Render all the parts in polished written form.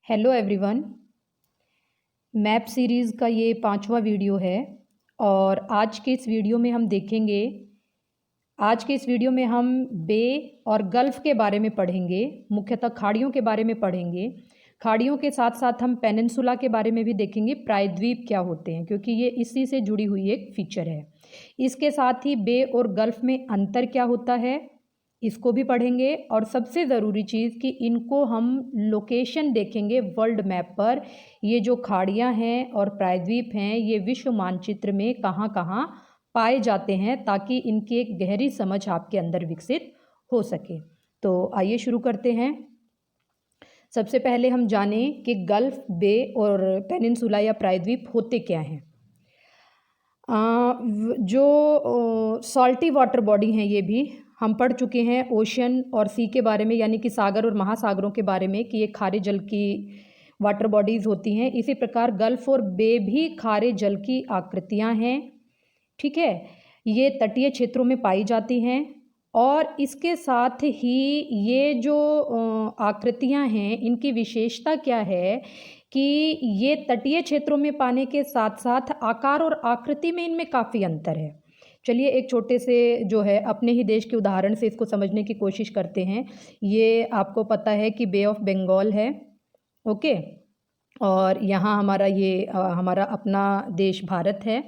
Hello everyone. Map series का ये 5वां वीडियो है और आज के इस वीडियो में हम बे और गल्फ़ के बारे में पढ़ेंगे। मुख्यतः खाड़ियों के बारे में पढ़ेंगे। खाड़ियों के साथ साथ हम पेनिनसुला के बारे में भी देखेंगे, प्रायद्वीप क्या होते हैं, क्योंकि ये इसी से जुड़ी हुई एक फीचर है। इसके साथ ही बे और गल्फ़ में अंतर क्या होता है इसको भी पढ़ेंगे, और सबसे ज़रूरी चीज़ कि इनको हम लोकेशन देखेंगे वर्ल्ड मैप पर। ये जो खाड़ियाँ हैं और प्रायद्वीप हैं ये विश्व मानचित्र में कहाँ कहाँ पाए जाते हैं, ताकि इनकी एक गहरी समझ आपके अंदर विकसित हो सके। तो आइए शुरू करते हैं। सबसे पहले हम जानें कि गल्फ़, बे और पेनिनसुला या प्रायद्वीप होते क्या हैं। जो सॉल्टी वाटर बॉडी हैं ये भी हम पढ़ चुके हैं ओशन और सी के बारे में, यानी कि सागर और महासागरों के बारे में, कि ये खारे जल की वाटर बॉडीज़ होती हैं। इसी प्रकार गल्फ़ और बे भी खारे जल की आकृतियां हैं। ठीक है, ये तटीय क्षेत्रों में पाई जाती हैं और इसके साथ ही ये जो आकृतियां हैं इनकी विशेषता क्या है कि ये तटीय क्षेत्रों में पाने के साथ साथ आकार और आकृति में इनमें काफ़ी अंतर है। चलिए एक छोटे से जो है अपने ही देश के उदाहरण से इसको समझने की कोशिश करते हैं। ये आपको पता है कि बे ऑफ बंगाल है, ओके, और यहाँ हमारा अपना देश भारत है।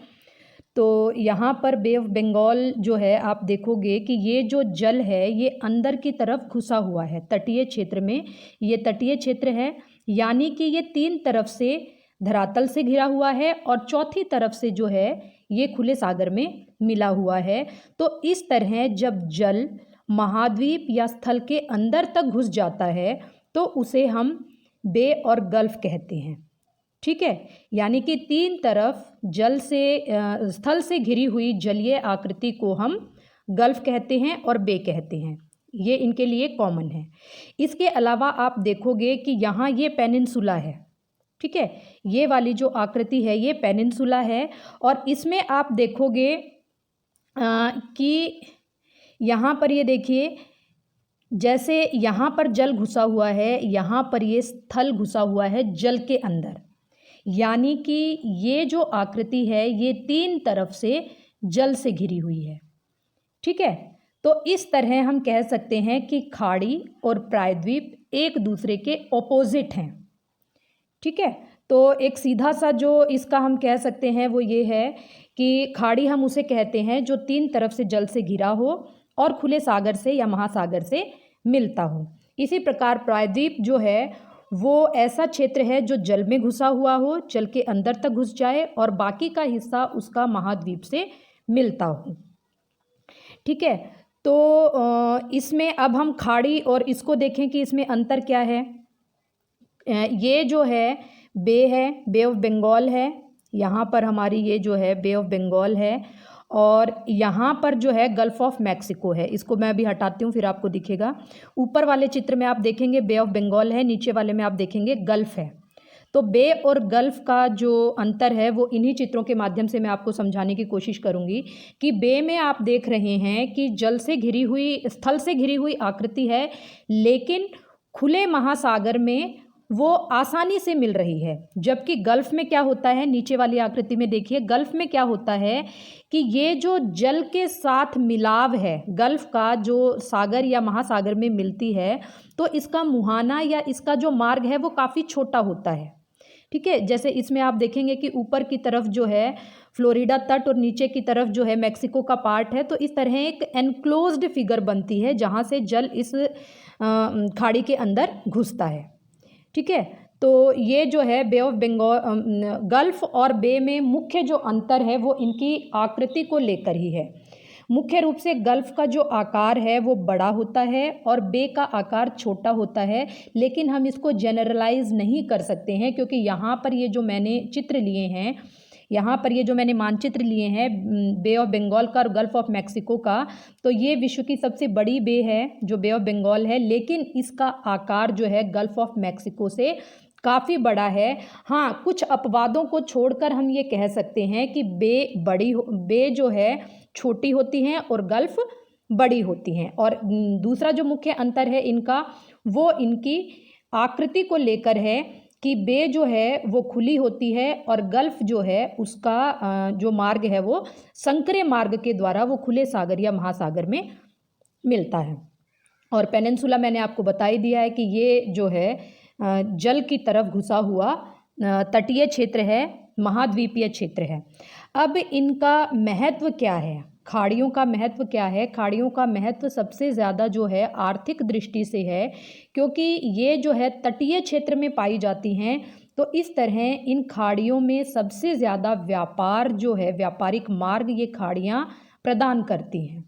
तो यहाँ पर बे ऑफ बंगाल जो है आप देखोगे कि ये जो जल है ये अंदर की तरफ घुसा हुआ है तटीय क्षेत्र में। ये तटीय क्षेत्र है, यानी कि ये 3 तरफ से धरातल से घिरा हुआ है और चौथी तरफ से जो है ये खुले सागर में मिला हुआ है। तो इस तरह जब जल महाद्वीप या स्थल के अंदर तक घुस जाता है तो उसे हम बे और गल्फ़ कहते हैं। ठीक है, यानी कि 3 तरफ जल से स्थल से घिरी हुई जलीय आकृति को हम गल्फ़ कहते हैं और बे कहते हैं। ये इनके लिए कॉमन है। इसके अलावा आप देखोगे कि यहाँ ये पेनिनसुला है। ठीक है, ये वाली जो आकृति है ये पेनिनसुला है और इसमें आप देखोगे कि यहाँ पर ये देखिए, जैसे यहाँ पर जल घुसा हुआ है, यहाँ पर ये स्थल घुसा हुआ है जल के अंदर, यानी कि ये जो आकृति है ये 3 तरफ से जल से घिरी हुई है। ठीक है, तो इस तरह हम कह सकते हैं कि खाड़ी और प्रायद्वीप एक दूसरे के ऑपोजिट हैं। ठीक है, तो एक सीधा सा जो इसका हम कह सकते हैं वो ये है कि खाड़ी हम उसे कहते हैं जो 3 तरफ से जल से घिरा हो और खुले सागर से या महासागर से मिलता हो। इसी प्रकार प्रायद्वीप जो है वो ऐसा क्षेत्र है जो जल में घुसा हुआ हो, जल के अंदर तक घुस जाए और बाकी का हिस्सा उसका महाद्वीप से मिलता हो। ठीक है, तो इसमें अब हम खाड़ी और इसको देखें कि इसमें अंतर क्या है। ये जो है, बे ऑफ बंगाल है, यहाँ पर हमारी ये जो है बे ऑफ बंगाल है और यहाँ पर जो है गल्फ़ ऑफ मैक्सिको है। इसको मैं अभी हटाती हूँ फिर आपको दिखेगा। ऊपर वाले चित्र में आप देखेंगे बे ऑफ बंगाल है, नीचे वाले में आप देखेंगे गल्फ़ है। तो बे और गल्फ़ का जो अंतर है वो इन्हीं चित्रों के माध्यम से मैं आपको समझाने की कोशिश करूँगी। कि बे में आप देख रहे हैं कि जल से घिरी हुई, स्थल से घिरी हुई आकृति है, लेकिन खुले महासागर में वो आसानी से मिल रही है। जबकि गल्फ़ में क्या होता है, नीचे वाली आकृति में देखिए, गल्फ़ में क्या होता है कि ये जो जल के साथ मिलाव है गल्फ़ का, जो सागर या महासागर में मिलती है, तो इसका मुहाना या इसका जो मार्ग है वो काफ़ी छोटा होता है। ठीक है, जैसे इसमें आप देखेंगे कि ऊपर की तरफ जो है फ्लोरिडा तट और नीचे की तरफ जो है मैक्सिको का पार्ट है। तो इस तरह एक एनक्लोज्ड फिगर बनती है जहाँ से जल इस खाड़ी के अंदर घुसता है। ठीक है, तो ये जो है बे ऑफ बंगाल, गल्फ़ और बे में मुख्य जो अंतर है वो इनकी आकृति को लेकर ही है। मुख्य रूप से गल्फ़ का जो आकार है वो बड़ा होता है और बे का आकार छोटा होता है, लेकिन हम इसको जनरलाइज नहीं कर सकते हैं, क्योंकि यहाँ पर ये जो मैंने चित्र लिए हैं, यहाँ पर ये जो मैंने मानचित्र लिए हैं बे ऑफ बंगाल का और गल्फ़ ऑफ मैक्सिको का, तो ये विश्व की सबसे बड़ी बे है जो बे ऑफ बंगाल है, लेकिन इसका आकार जो है गल्फ़ ऑफ मैक्सिको से काफ़ी बड़ा है। हाँ, कुछ अपवादों को छोड़कर हम ये कह सकते हैं कि बे जो है छोटी होती हैं और गल्फ़ बड़ी होती हैं। और दूसरा जो मुख्य अंतर है इनका, वो इनकी आकृति को लेकर है कि बे जो है वो खुली होती है और गल्फ जो है उसका जो मार्ग है वो संकरे मार्ग के द्वारा वो खुले सागर या महासागर में मिलता है। और पेनिनसुला मैंने आपको बता ही दिया है कि ये जो है जल की तरफ घुसा हुआ तटीय क्षेत्र है, महाद्वीपीय क्षेत्र है। अब इनका महत्व क्या है, खाड़ियों का महत्व क्या है? खाड़ियों का महत्व सबसे ज़्यादा जो है आर्थिक दृष्टि से है, क्योंकि ये जो है तटीय क्षेत्र में पाई जाती हैं। तो इस तरह इन खाड़ियों में सबसे ज़्यादा व्यापार जो है, व्यापारिक मार्ग ये खाड़ियाँ प्रदान करती हैं।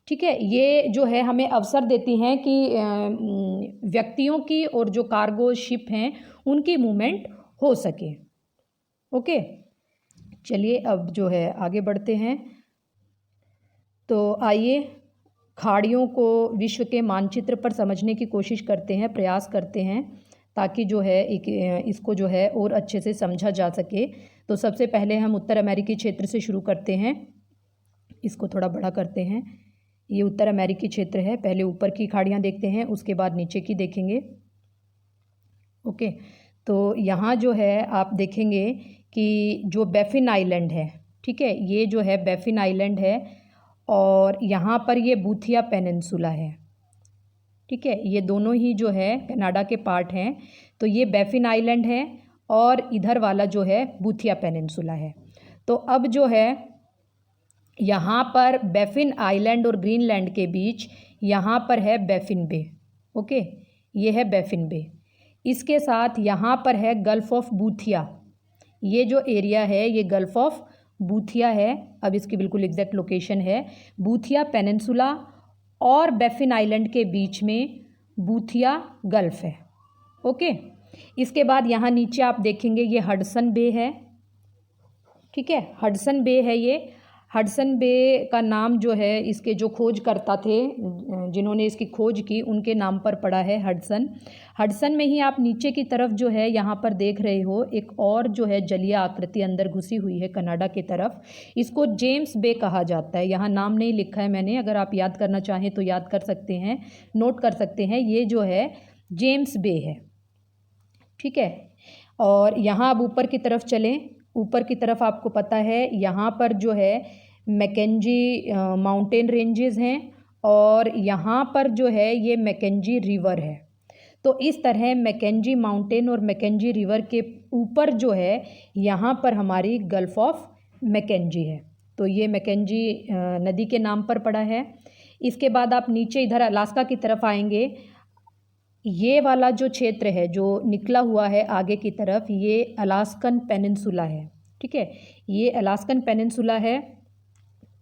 ठीक है, ये जो है हमें अवसर देती हैं कि व्यक्तियों की और जो कार्गो शिप हैं उनकी मूवमेंट हो सके। ओके, चलिए अब जो है आगे बढ़ते हैं। तो आइए खाड़ियों को विश्व के मानचित्र पर समझने की कोशिश करते हैं, प्रयास करते हैं, ताकि जो है इसको जो है और अच्छे से समझा जा सके। तो सबसे पहले हम उत्तर अमेरिकी क्षेत्र से शुरू करते हैं। इसको थोड़ा बड़ा करते हैं। ये उत्तर अमेरिकी क्षेत्र है। पहले ऊपर की खाड़ियाँ देखते हैं, उसके बाद नीचे की देखेंगे। ओके, तो यहाँ जो है आप देखेंगे कि जो बैफिन आइलैंड है, ठीक है, ये जो है बैफिन आइलैंड है और यहाँ पर ये बूथिया पेनिनसुला है। ठीक है, ये दोनों ही जो है कनाडा के पार्ट हैं। तो ये बैफिन आइलैंड है और इधर वाला जो है बूथिया पेनिनसुला है। तो अब जो है यहाँ पर बैफिन आइलैंड और ग्रीनलैंड के बीच यहाँ पर है बैफिन बे। ओके, ये है बैफिन बे। इसके साथ यहाँ पर है गल्फ़ ऑफ बूथिया। ये जो एरिया है ये गल्फ़ ऑफ बूथिया है। अब इसकी बिल्कुल एग्जैक्ट लोकेशन है बूथिया पेनिनसुला और बैफिन आइलैंड के बीच में बूथिया गल्फ़ है। ओके, इसके बाद यहाँ नीचे आप देखेंगे ये हडसन बे है। ठीक है, हडसन बे है ये। हडसन बे का नाम जो है इसके जो खोजकर्ता थे, जिन्होंने इसकी खोज की, उनके नाम पर पड़ा है हडसन। हडसन में ही आप नीचे की तरफ जो है यहाँ पर देख रहे हो एक और जो है जलीय आकृति अंदर घुसी हुई है कनाडा की तरफ। इसको जेम्स बे कहा जाता है। यहाँ नाम नहीं लिखा है मैंने, अगर आप याद करना चाहें तो याद कर सकते हैं, नोट कर सकते हैं। ये जो है जेम्स बे है। ठीक है, और यहाँ अब ऊपर की तरफ चलें। ऊपर की तरफ आपको पता है यहाँ पर जो है मैकेंजी माउंटेन रेंजेस हैं और यहाँ पर जो है ये मैकेंजी रिवर है। तो इस तरह मैकेंजी माउंटेन और मैकेंजी रिवर के ऊपर जो है यहाँ पर हमारी गल्फ़ ऑफ मैकेंजी है। तो ये मैकेंजी नदी के नाम पर पड़ा है। इसके बाद आप नीचे इधर अलास्का की तरफ आएंगे। ये वाला जो क्षेत्र है जो निकला हुआ है आगे की तरफ, ये अलास्कन पेनिनसुला है। ठीक है, ये अलास्कन पेनिनसुला है।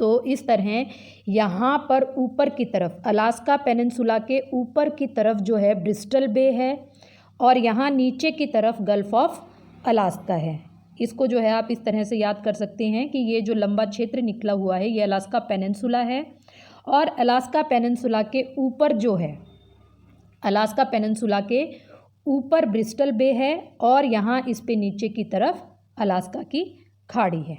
तो इस तरह यहाँ पर ऊपर की तरफ अलास्का पेनिनसुला के ऊपर की तरफ जो है ब्रिस्टल बे है और यहाँ नीचे की तरफ गल्फ़ ऑफ अलास्का है। इसको जो है आप इस तरह से याद कर सकते हैं कि ये जो लंबा क्षेत्र निकला हुआ है ये अलास्का पेनिनसुला है और अलास्का पेनिनसुला के ऊपर जो है, अलास्का पेनिनसुला के ऊपर ब्रिस्टल बे है और यहाँ इस पे नीचे की तरफ अलास्का की खाड़ी है।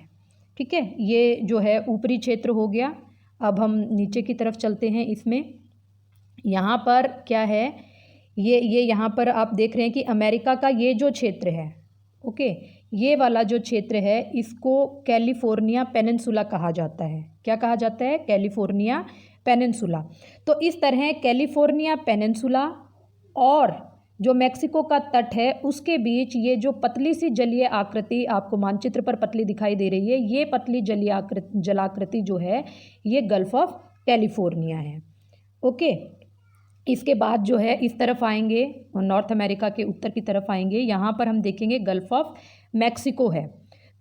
ठीक है, ये जो है ऊपरी क्षेत्र हो गया। अब हम नीचे की तरफ चलते हैं। इसमें यहाँ पर क्या है, ये यहाँ पर आप देख रहे हैं कि अमेरिका का ये जो क्षेत्र है, ओके, ये वाला जो क्षेत्र है इसको कैलिफोर्निया पेनिनसुला कहा जाता है। क्या कहा जाता है? California peninsula. तो इस तरह कैलिफोर्निया पेनिनसुला और जो मैक्सिको का तट है उसके बीच ये जो पतली सी जलीय आकृति आपको मानचित्र पर पतली दिखाई दे रही है, ये पतली जलाकृति जो है ये गल्फ़ ऑफ कैलिफोर्निया है। ओके, इसके बाद जो है इस तरफ आएंगे, नॉर्थ अमेरिका के उत्तर की तरफ आएंगे। यहाँ पर हम देखेंगे गल्फ़ ऑफ मैक्सिको है।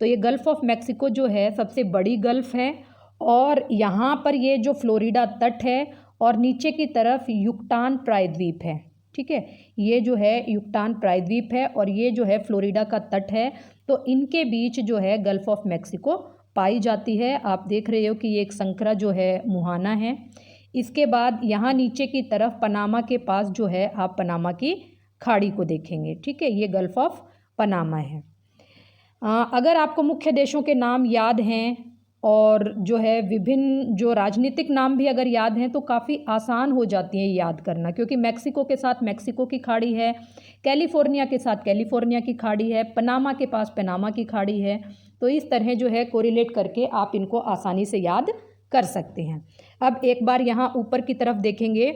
तो ये गल्फ़ ऑफ मैक्सिको जो है सबसे बड़ी गल्फ़ है और यहाँ पर ये जो फ्लोरिडा तट है और नीचे की तरफ युकटान प्रायद्वीप है। ठीक है, ये जो है युकटान प्रायद्वीप है और ये जो है फ्लोरिडा का तट है। तो इनके बीच जो है गल्फ़ ऑफ मैक्सिको पाई जाती है। आप देख रहे हो कि ये एक संकरा जो है मुहाना है। इसके बाद यहाँ नीचे की तरफ पनामा के पास जो है आप पनामा की खाड़ी को देखेंगे। ठीक है, ये गल्फ़ ऑफ पनामा है। अगर आपको मुख्य देशों के नाम याद हैं और जो है विभिन्न जो राजनीतिक नाम भी अगर याद हैं तो काफ़ी आसान हो जाती हैं याद करना, क्योंकि मैक्सिको के साथ मैक्सिको की खाड़ी है, कैलिफोर्निया के साथ कैलिफोर्निया की खाड़ी है, पनामा के पास पनामा की खाड़ी है। तो इस तरह जो है कोरिलेट करके आप इनको आसानी से याद कर सकते हैं। अब एक बार यहाँ ऊपर की तरफ देखेंगे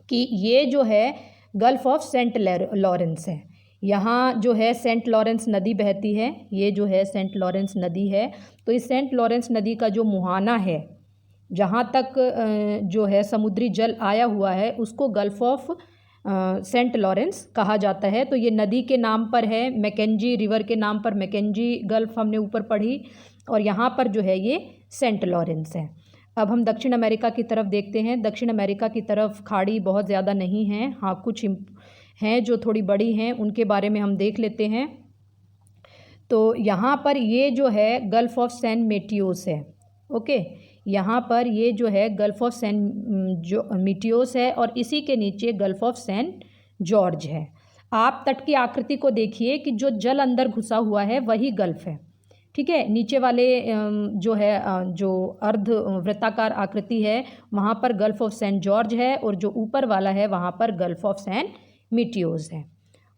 कि ये जो है गल्फ़ ऑफ सेंट लॉरेंस है। यहाँ जो है सेंट लॉरेंस नदी बहती है, ये जो है सेंट लॉरेंस नदी है। तो इस सेंट लॉरेंस नदी का जो मुहाना है, जहाँ तक जो है समुद्री जल आया हुआ है, उसको गल्फ़ ऑफ सेंट लॉरेंस कहा जाता है। तो ये नदी के नाम पर है, मैकेंजी रिवर के नाम पर मैकेंजी गल्फ़ हमने ऊपर पढ़ी, और यहाँ पर जो है ये सेंट लॉरेंस है। अब हम दक्षिण अमेरिका की तरफ देखते हैं। दक्षिण अमेरिका की तरफ खाड़ी बहुत ज़्यादा नहीं है, हाँ कुछ हैं जो थोड़ी बड़ी हैं, उनके बारे में हम देख लेते हैं। तो यहाँ पर ये जो है गल्फ़ ऑफ सैन मेटियोस है। ओके, यहाँ पर ये जो है गल्फ़ ऑफ सैन जो मेटियोस है, और इसी के नीचे गल्फ़ ऑफ सैन जॉर्ज है। आप तट की आकृति को देखिए कि जो जल अंदर घुसा हुआ है वही गल्फ़ है, ठीक है। नीचे वाले जो है जो अर्ध वृत्ताकार आकृति है वहाँ पर गल्फ़ ऑफ सैन जॉर्ज है, और जो ऊपर वाला है वहाँ पर गल्फ़ ऑफ सैन मेटियोस है।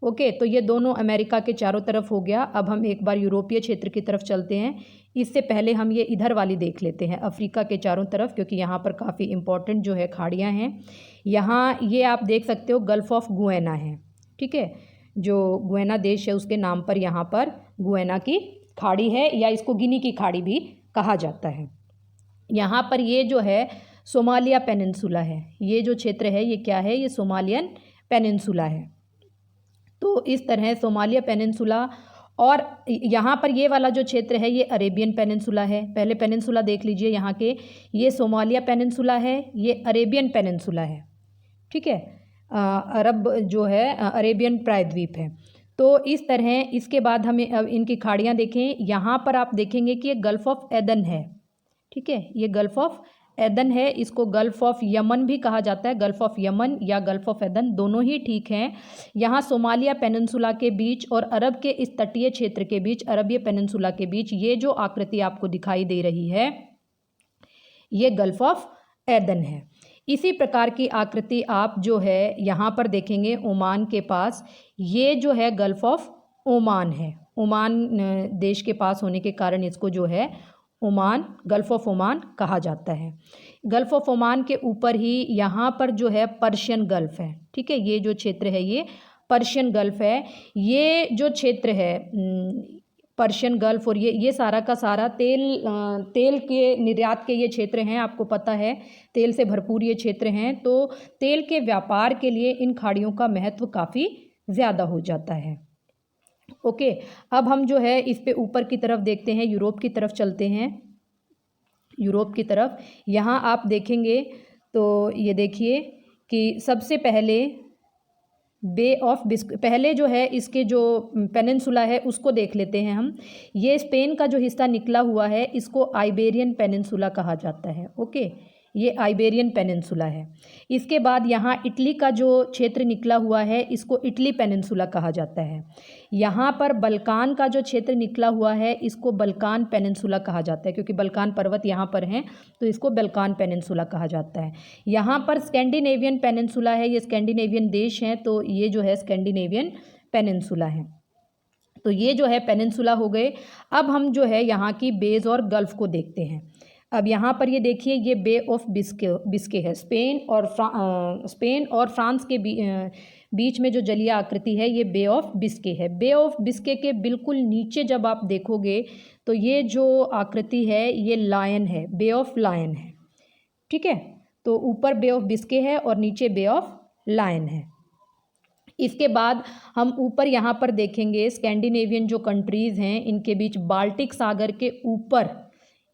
ओके, तो ये दोनों अमेरिका के चारों तरफ हो गया। अब हम एक बार यूरोपीय क्षेत्र की तरफ चलते हैं। इससे पहले हम ये इधर वाली देख लेते हैं, अफ्रीका के चारों तरफ, क्योंकि यहाँ पर काफ़ी इम्पोर्टेंट जो है खाड़ियाँ हैं। यहाँ ये आप देख सकते हो गल्फ़ ऑफ गुएना है, ठीक है। जो गुएना देश है उसके नाम पर यहाँ पर गुएना की खाड़ी है, या इसको गिनी की खाड़ी भी कहा जाता है। यहाँ पर ये जो है सोमालिया पेनिनसुला है, ये जो क्षेत्र है ये क्या है, ये सोमालियन पेनिनसुला है। तो इस तरह सोमालिया पेनिनसुला, और यहाँ पर ये वाला जो क्षेत्र है ये अरेबियन पेनिनसुला है। पहले पेनिनसुला देख लीजिए यहाँ के, ये सोमालिया पेनिनसुला है, ये अरेबियन पेनिनसुला है, ठीक है। अरब जो है अरेबियन प्रायद्वीप है। तो इस तरह इसके बाद हमें अब इनकी खाड़ियाँ देखें। यहाँ पर आप देखेंगे कि ये गल्फ़ ऑफ एदन है, ठीक है, ये गल्फ़ ऑफ एदन है। इसको गल्फ़ ऑफ यमन भी कहा जाता है, गल्फ़ ऑफ यमन या गल्फ़ ऑफ एदन दोनों ही ठीक हैं। यहाँ सोमालिया पेनिनसुला के बीच और अरब के इस तटीय क्षेत्र के बीच, अरबिय पेनिनसुला के बीच ये जो आकृति आपको दिखाई दे रही है ये गल्फ़ ऑफ एदन है। इसी प्रकार की आकृति आप जो है यहाँ पर देखेंगे ओमान के पास, ये जो है गल्फ़ ऑफ ओमान है। ओमान देश के पास होने के कारण इसको जो है ओमान, गल्फ़ ऑफ ओमान कहा जाता है। गल्फ़ ऑफ ओमान के ऊपर ही यहाँ पर जो है पर्शियन गल्फ़ है, ठीक है। ये जो क्षेत्र है ये पर्शियन गल्फ़ है। ये जो क्षेत्र है पर्शियन गल्फ़, और ये सारा का सारा तेल के निर्यात के ये क्षेत्र हैं, आपको पता है तेल से भरपूर ये क्षेत्र हैं। तो तेल के व्यापार के लिए इन खाड़ियों का महत्व काफ़ी ज़्यादा हो जाता है। ओके, अब हम जो है इस पे ऊपर की तरफ देखते हैं, यूरोप की तरफ चलते हैं। यूरोप की तरफ यहाँ आप देखेंगे तो ये देखिए कि सबसे पहले बे ऑफ बिस्के, पहले जो है इसके जो पेनिनसुला है उसको देख लेते हैं हम। ये स्पेन का जो हिस्सा निकला हुआ है इसको आइबेरियन पेनिनसुला कहा जाता है। ओके, ये आइबेरियन पेनिनसुला है। इसके बाद यहाँ इटली का जो क्षेत्र निकला हुआ है इसको इटली पेनिनसुला कहा जाता है। यहाँ पर बल्कान का जो क्षेत्र निकला हुआ है इसको बल्कान पेनिनसुला कहा जाता है, क्योंकि बल्कान पर्वत यहाँ पर हैं तो इसको बल्कान पेनिनसुला कहा जाता है। यहाँ पर स्कैंडिनेवियन पेनिनसुला है, ये स्कैंडिनेवियन देश हैं तो ये जो है स्कैंडिनेवियन पेनिनसुला है। तो ये जो है पेनिनसुला हो गए। अब हम जो है यहाँ की बेज और गल्फ़ को देखते हैं। अब यहाँ पर ये देखिए ये बे ऑफ बिस्के है। स्पेन और फ्रांस के बीच में जो जलीय आकृति है ये बे ऑफ बिस्के है। बे ऑफ बिस्के के बिल्कुल नीचे जब आप देखोगे तो ये जो आकृति है ये लायन है, बे ऑफ लायन है, ठीक है। तो ऊपर बे ऑफ बिस्के है और नीचे बे ऑफ लायन है। इसके बाद हम ऊपर यहाँ पर देखेंगे स्कैंडिनेवियन जो कंट्रीज़ हैं इनके बीच बाल्टिक सागर के ऊपर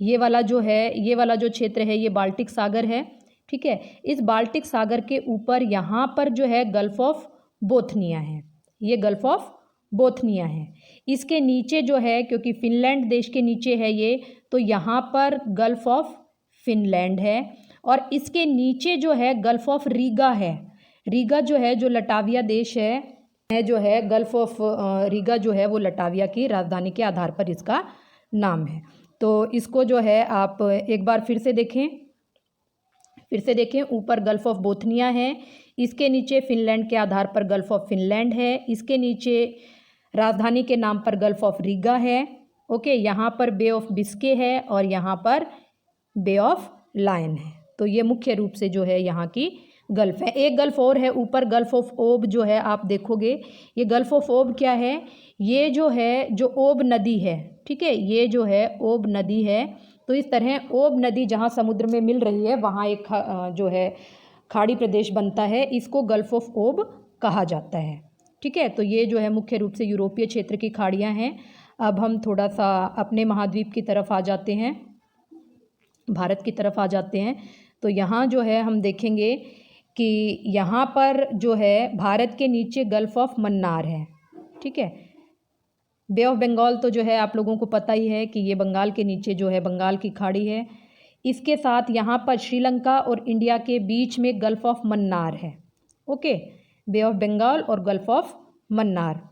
ये वाला जो क्षेत्र है ये बाल्टिक सागर है, ठीक है। इस बाल्टिक सागर के ऊपर यहाँ पर जो है गल्फ़ ऑफ बोथनिया है, ये गल्फ़ ऑफ बोथनिया है। इसके नीचे जो है, क्योंकि फिनलैंड देश के नीचे है ये, तो यहाँ पर गल्फ़ ऑफ फिनलैंड है। और इसके नीचे जो है गल्फ़ ऑफ रीगा है। रीगा जो है जो लटाविया देश है जो है गल्फ़ ऑफ रीगा जो है वो लटाविया की राजधानी के आधार पर इसका नाम है। तो इसको जो है आप एक बार फिर से देखें। ऊपर गल्फ़ ऑफ बोथनिया है, इसके नीचे फिनलैंड के आधार पर गल्फ़ ऑफ फिनलैंड है, इसके नीचे राजधानी के नाम पर गल्फ़ ऑफ रीगा है। ओके, यहाँ पर बे ऑफ बिस्के है और यहाँ पर बे ऑफ लायन है। तो ये मुख्य रूप से जो है यहाँ की गल्फ़ है। एक गल्फ़ और है ऊपर, गल्फ़ ऑफ ओब जो है, आप देखोगे ये गल्फ़ ऑफ ओब क्या है, ये जो है जो ओब नदी है, ठीक है, ये जो है ओब नदी है। तो इस तरह ओब नदी जहाँ समुद्र में मिल रही है वहाँ एक जो है खाड़ी प्रदेश बनता है, इसको गल्फ़ ऑफ ओब कहा जाता है। ठीक है, तो ये जो है मुख्य रूप से यूरोपीय क्षेत्र की खाड़ियाँ हैं। अब हम थोड़ा सा अपने महाद्वीप की तरफ आ जाते हैं, भारत की तरफ आ जाते हैं। तो यहाँ जो है हम देखेंगे कि यहाँ पर जो है भारत के नीचे गल्फ़ ऑफ मन्नार है। ठीक है, बे ऑफ बंगाल तो जो है आप लोगों को पता ही है कि ये बंगाल के नीचे जो है बंगाल की खाड़ी है। इसके साथ यहाँ पर श्रीलंका और इंडिया के बीच में गल्फ़ ऑफ मन्नार है। ओके, बे ऑफ बंगाल और गल्फ़ ऑफ मन्नार।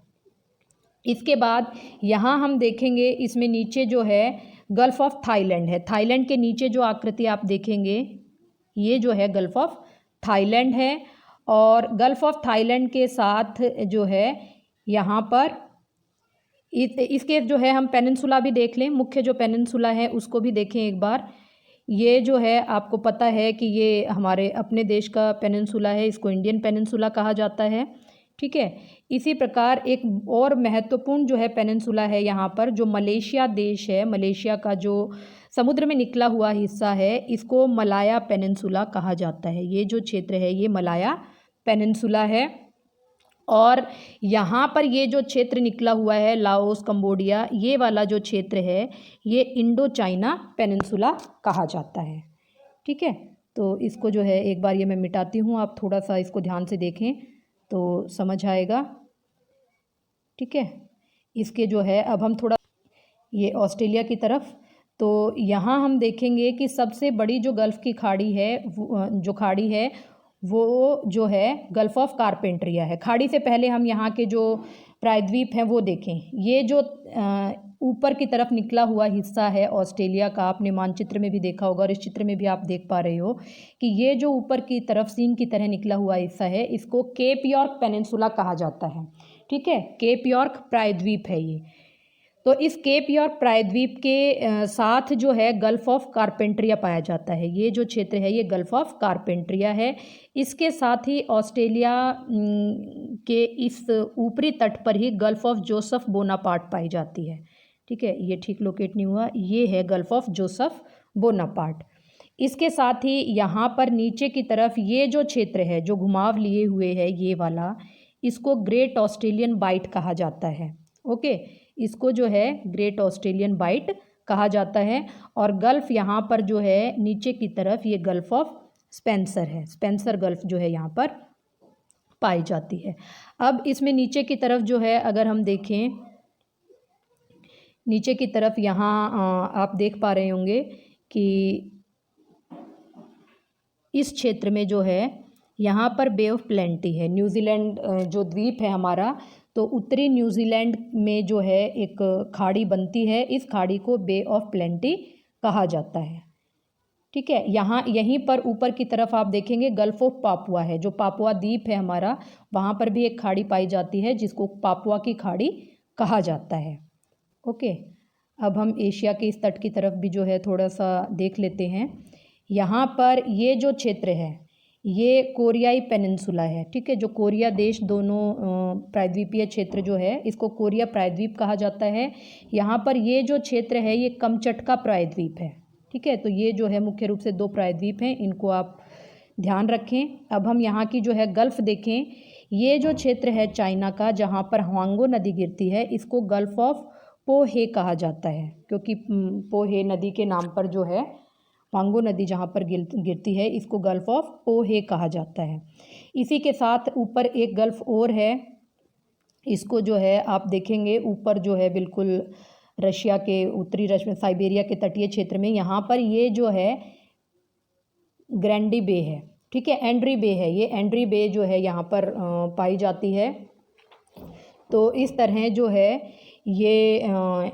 इसके बाद यहाँ हम देखेंगे इसमें नीचे जो है गल्फ़ ऑफ थाईलैंड है। थाईलैंड के नीचे जो आकृति आप देखेंगे ये जो है गल्फ़ ऑफ थाईलैंड है। और गल्फ़ ऑफ थाईलैंड के साथ जो है यहाँ पर इसके जो है हम पेनिनसुला भी देख लें, मुख्य जो पेनिनसुला है उसको भी देखें एक बार। ये जो है आपको पता है कि ये हमारे अपने देश का पेनिनसुला है, इसको इंडियन पेनिनसुला कहा जाता है। ठीक है, इसी प्रकार एक और महत्वपूर्ण जो है पेनिनसुला है यहाँ पर, जो मलेशिया देश है, मलेशिया का जो समुद्र में निकला हुआ हिस्सा है, इसको मलाया पेनिनसुला कहा जाता है। ये जो क्षेत्र है ये मलाया पेनिनसुला है। और यहाँ पर ये जो क्षेत्र निकला हुआ है लाओस, कंबोडिया, ये वाला जो क्षेत्र है ये इंडो चाइना पेनिनसुला कहा जाता है। ठीक है, तो इसको जो है एक बार ये मैं मिटाती हूँ, आप थोड़ा सा इसको ध्यान से देखें तो समझ आएगा। ठीक है, इसके जो है अब हम थोड़ा ये ऑस्ट्रेलिया की तरफ, तो यहाँ हम देखेंगे कि सबसे बड़ी जो गल्फ़ की खाड़ी है जो खाड़ी है वो जो है गल्फ़ ऑफ कारपेंट्रिया है। खाड़ी से पहले हम यहाँ के जो प्रायद्वीप हैं वो देखें। ये जो ऊपर की तरफ निकला हुआ हिस्सा है ऑस्ट्रेलिया का, आपने मानचित्र में भी देखा होगा और इस चित्र में भी आप देख पा रहे हो कि ये जो ऊपर की तरफ सींग की तरह निकला हुआ हिस्सा है इसको केप यॉर्क पेनिनसुला कहा जाता है। ठीक है, केप यॉर्क प्रायद्वीप है ये। तो इस केप यॉर्क प्रायद्वीप के साथ जो है गल्फ़ ऑफ कारपेंट्रिया पाया जाता है। ये जो क्षेत्र है ये गल्फ़ ऑफ कारपेंट्रिया है। इसके साथ ही ऑस्ट्रेलिया के इस ऊपरी तट पर ही गल्फ़ ऑफ जोसेफ बोनापार्ट पाई जाती है। ठीक है, ये ठीक लोकेट नहीं हुआ, ये है गल्फ़ ऑफ जोसेफ बोनापार्ट। इसके साथ ही यहाँ पर नीचे की तरफ ये जो क्षेत्र है जो घुमाव लिए हुए है ये वाला, इसको ग्रेट ऑस्ट्रेलियन बाइट कहा जाता है। ओके, इसको जो है ग्रेट ऑस्ट्रेलियन बाइट कहा जाता है। और गल्फ़ यहाँ पर जो है नीचे की तरफ ये गल्फ़ ऑफ स्पेंसर है, स्पेंसर गल्फ़ जो है यहाँ पर पाई जाती है। अब इसमें नीचे की तरफ जो है अगर हम देखें, नीचे की तरफ यहाँ आप देख पा रहे होंगे कि इस क्षेत्र में जो है यहाँ पर बे ऑफ प्लेंटी है। न्यूजीलैंड जो द्वीप है हमारा, तो उत्तरी न्यूजीलैंड में जो है एक खाड़ी बनती है, इस खाड़ी को बे ऑफ प्लेंटी कहा जाता है। ठीक है, यहाँ यहीं पर ऊपर की तरफ आप देखेंगे गल्फ़ ऑफ पापुआ है, जो पापुआ द्वीप है हमारा, वहाँ पर भी एक खाड़ी पाई जाती है जिसको पापुआ की खाड़ी कहा जाता है। ओके, अब हम एशिया के इस तट की तरफ भी जो है थोड़ा सा देख लेते हैं। यहाँ पर ये जो क्षेत्र है ये कोरियाई पेनिनसुला है। ठीक है, जो कोरिया देश दोनों प्रायद्वीपीय क्षेत्र जो है इसको कोरिया प्रायद्वीप कहा जाता है। यहाँ पर ये जो क्षेत्र है ये कमचटका प्रायद्वीप है। ठीक है, तो ये जो है मुख्य रूप से 2 प्रायद्वीप हैं, इनको आप ध्यान रखें। अब हम यहाँ की जो है गल्फ़ देखें। ये जो क्षेत्र है चाइना का जहाँ पर ह्वांगो नदी गिरती है, इसको गल्फ़ ऑफ पोहे कहा जाता है, क्योंकि पोहे नदी के नाम पर जो है ह्वांगो नदी जहाँ पर गिरती है इसको गल्फ़ ऑफ पोहे कहा जाता है। इसी के साथ ऊपर एक गल्फ़ और है, इसको जो है आप देखेंगे ऊपर जो है बिल्कुल रशिया के उत्तरी रशिया साइबेरिया के तटीय क्षेत्र में, यहाँ पर ये जो है ग्रैंडी बे है। ठीक है, एंड्री बे है, ये एंड्री बे जो है यहाँ पर पाई जाती है। तो इस तरह जो है ये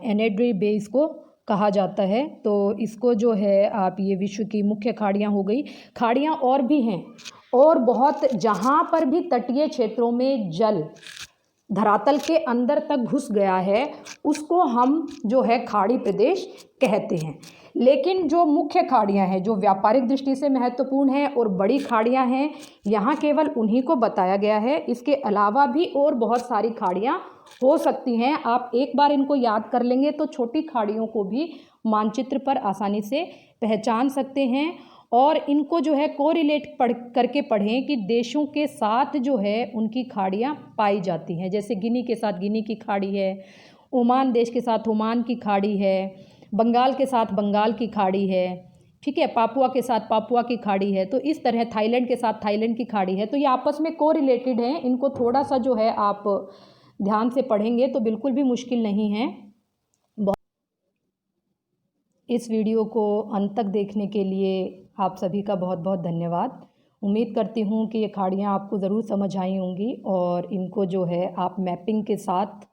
एनेड्री बे इसको कहा जाता है। तो इसको जो है आप, ये विश्व की मुख्य खाड़ियाँ हो गई। खाड़ियाँ और भी हैं, और बहुत, जहाँ पर भी तटीय क्षेत्रों में जल धरातल के अंदर तक घुस गया है उसको हम जो है खाड़ी प्रदेश कहते हैं। लेकिन जो मुख्य खाड़ियाँ हैं, जो व्यापारिक दृष्टि से महत्वपूर्ण हैं और बड़ी खाड़ियाँ हैं, यहाँ केवल उन्हीं को बताया गया है। इसके अलावा भी और बहुत सारी खाड़ियाँ हो सकती हैं। आप एक बार इनको याद कर लेंगे तो छोटी खाड़ियों को भी मानचित्र पर आसानी से पहचान सकते हैं। और इनको जो है कोरिलेट करके पढ़ें कि देशों के साथ जो है उनकी खाड़ियाँ पाई जाती हैं। जैसे गिनी के साथ गिनी की खाड़ी है, ओमान देश के साथ ओमान की खाड़ी है, बंगाल के साथ बंगाल की खाड़ी है, ठीक है, पापुआ के साथ पापुआ की खाड़ी है। तो इस तरह थाईलैंड के साथ थाईलैंड की खाड़ी है। तो ये आपस में कोरिलेटेड हैं। इनको थोड़ा सा जो है आप ध्यान से पढ़ेंगे तो बिल्कुल भी मुश्किल नहीं है। इस वीडियो को अंत तक देखने के लिए आप सभी का बहुत बहुत धन्यवाद। उम्मीद करती हूँ कि ये खाड़ियाँ आपको ज़रूर समझ आई होंगी और इनको जो है आप मैपिंग के साथ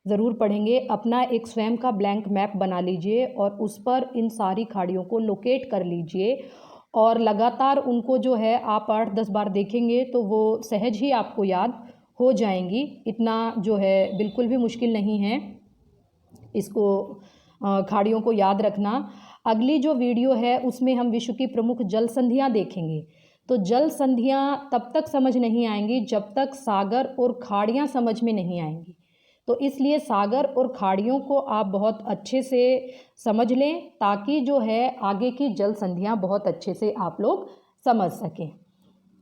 ज़रूर पढ़ेंगे। अपना एक स्वयं का ब्लैंक मैप बना लीजिए और उस पर इन सारी खाड़ियों को लोकेट कर लीजिए और लगातार उनको जो है आप 8-10 बार देखेंगे तो वो सहज ही आपको याद हो जाएंगी। इतना जो है बिल्कुल भी मुश्किल नहीं है इसको खाड़ियों को याद रखना। अगली जो वीडियो है उसमें हम विश्व की प्रमुख जल संधियाँ देखेंगे। तो जल संधियाँ तब तक समझ नहीं आएंगी जब तक सागर और खाड़ियाँ समझ में नहीं आएंगी। तो इसलिए सागर और खाड़ियों को आप बहुत अच्छे से समझ लें ताकि जो है आगे की जल संधियाँ बहुत अच्छे से आप लोग समझ सकें।